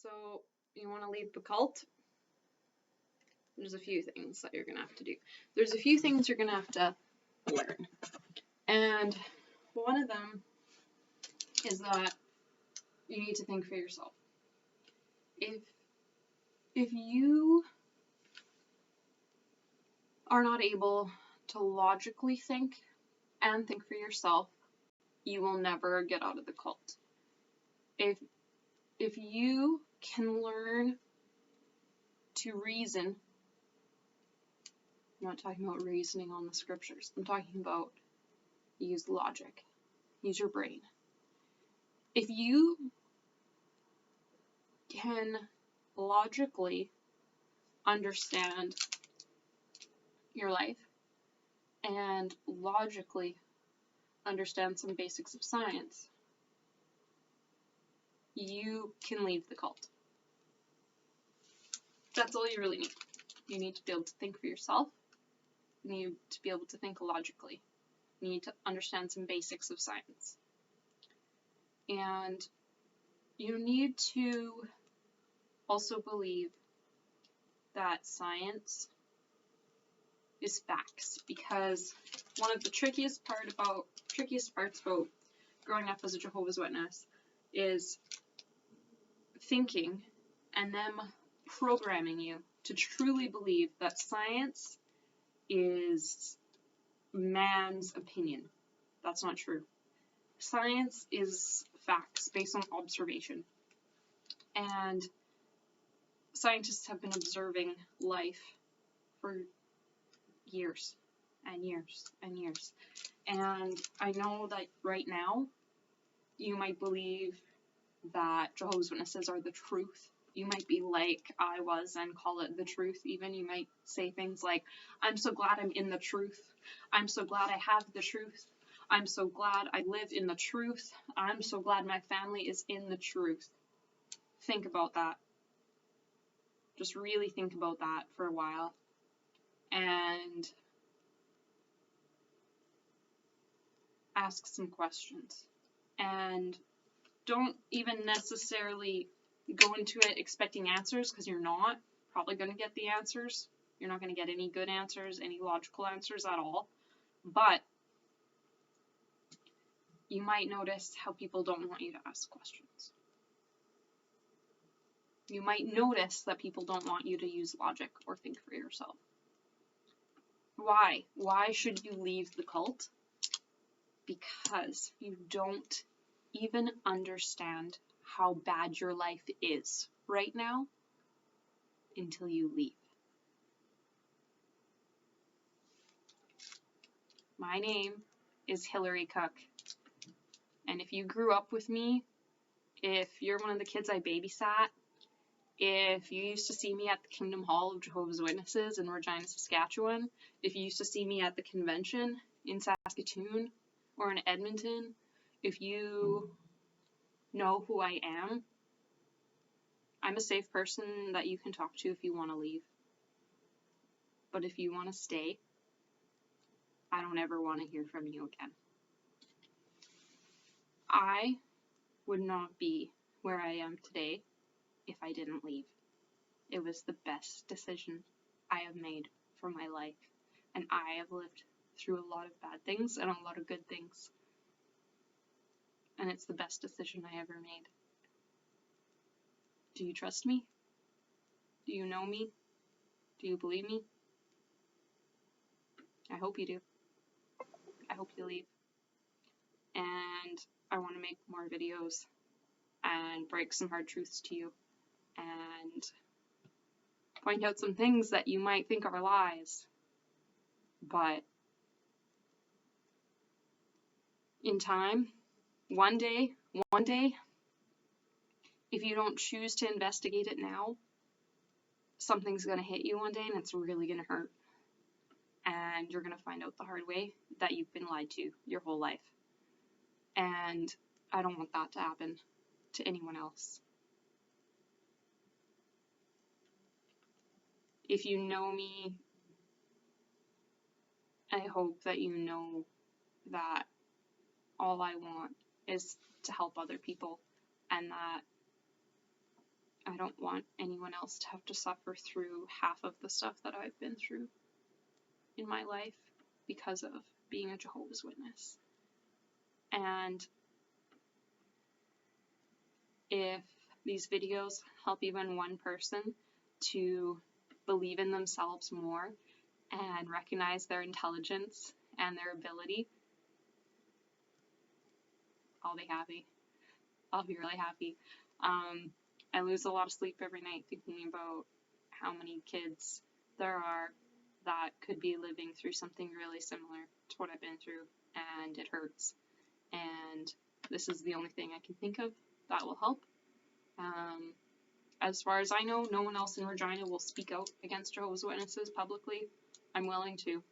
So you want to leave the cult? There's a few things that you're going to have to do. There's a few things you're going to have to learn. And one of them is that you need to think for yourself. If you are not able to logically think and think for yourself, you will never get out of the cult. If you can learn to reason, I'm not talking about reasoning on the scriptures, I'm talking about use logic, use your brain. If you can logically understand your life and logically understand some basics of science, you can leave the cult. That's all you really need. You need to be able to think for yourself. You need to be able to think logically. You need to understand some basics of science. And you need to also believe that science is facts, because one of the trickiest parts about growing up as a Jehovah's Witness is thinking and them programming you to truly believe that science is man's opinion. That's not true. Science is facts based on observation. And scientists have been observing life for years and years and years. And I know that right now you might believe that Jehovah's Witnesses are the truth. You might be like I was and call it the truth even. You might say things like, I'm so glad I'm in the truth. I'm so glad I have the truth. I'm so glad I live in the truth. I'm so glad my family is in the truth. Think about that. Just really think about that for a while. And ask some questions. And don't even necessarily go into it expecting answers, because you're not probably going to get the answers. You're not going to get any good answers, any logical answers at all. But you might notice how people don't want you to ask questions. You might notice that people don't want you to use logic or think for yourself. Why? Why should you leave the cult? Because you don't even understand how bad your life is right now until you leave. My name is Hillary Cook, and if you grew up with me, if you're one of the kids I babysat, if you used to see me at the Kingdom Hall of Jehovah's Witnesses in Regina, Saskatchewan, if you used to see me at the convention in Saskatoon or in Edmonton, if you know who I am, I'm a safe person that you can talk to if you want to leave. But if you want to stay, I don't ever want to hear from you again. I would not be where I am today if I didn't leave. It was the best decision I have made for my life. And I have lived through a lot of bad things and a lot of good things. And it's the best decision I ever made. Do you trust me? Do you know me? Do you believe me? I hope you do. I hope you leave. And I want to make more videos and break some hard truths to you and point out some things that you might think are lies. But in time, one day, if you don't choose to investigate it now, something's going to hit you one day and it's really going to hurt. And you're going to find out the hard way that you've been lied to your whole life. And I don't want that to happen to anyone else. If you know me, I hope that you know that all I want is to help other people, and that I don't want anyone else to have to suffer through half of the stuff that I've been through in my life because of being a Jehovah's Witness. And if these videos help even one person to believe in themselves more and recognize their intelligence and their ability, I'll be happy. I'll be really happy. I lose a lot of sleep every night thinking about how many kids there are that could be living through something really similar to what I've been through, and it hurts. And this is the only thing I can think of that will help. As far as I know, no one else in Regina will speak out against Jehovah's Witnesses publicly. I'm willing to.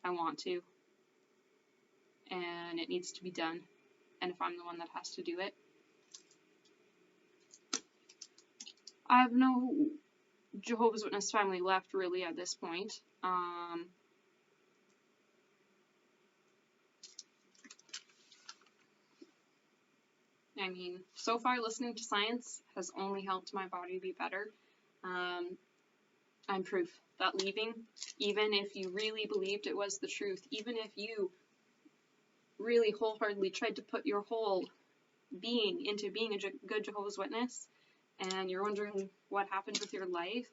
I want to. And it needs to be done. And if I'm the one that has to do it, I have no Jehovah's Witness family left, really, at this point. I mean, so far listening to science has only helped my body be better. I'm proof that leaving, even if you really believed it was the truth, even if you really wholeheartedly tried to put your whole being into being a good Jehovah's Witness, and you're wondering what happened with your life,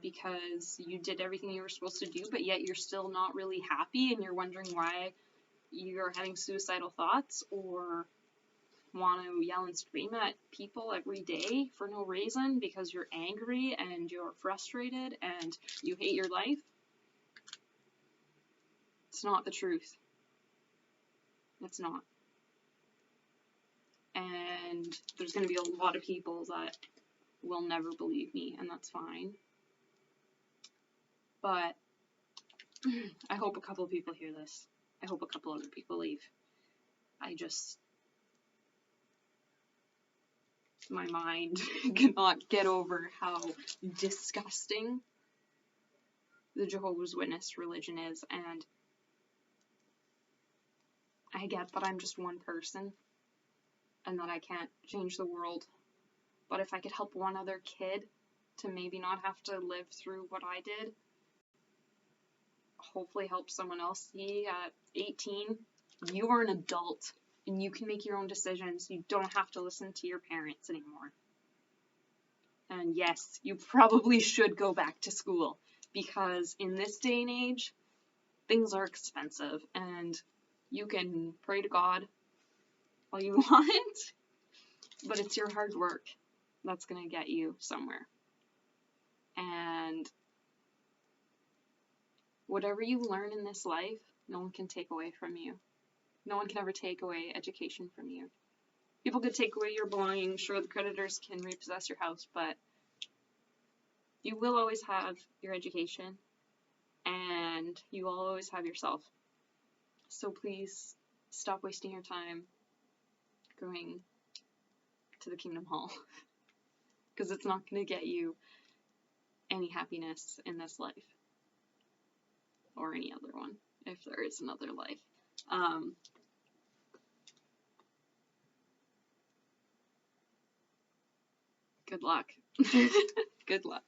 because you did everything you were supposed to do, but yet you're still not really happy, and you're wondering why you're having suicidal thoughts, or want to yell and scream at people every day for no reason because you're angry and you're frustrated and you hate your life. It's not the truth. It's not. And there's going to be a lot of people that will never believe me, and that's fine. But I hope a couple of people hear this. I hope a couple other people leave. My mind cannot get over how disgusting the Jehovah's Witness religion is, and I get that I'm just one person and that I can't change the world, but if I could help one other kid to maybe not have to live through what I did, hopefully help someone else see at 18, you are an adult and you can make your own decisions. You don't have to listen to your parents anymore. And yes, you probably should go back to school, because in this day and age, things are expensive, and you can pray to God all you want, but it's your hard work that's going to get you somewhere. And whatever you learn in this life, no one can take away from you. No one can ever take away education from you. People could take away your belongings. Sure, the creditors can repossess your house, but you will always have your education, and you will always have yourself. So please stop wasting your time going to the Kingdom Hall, because it's not going to get you any happiness in this life, or any other one, if there is another life. Good luck. Good luck.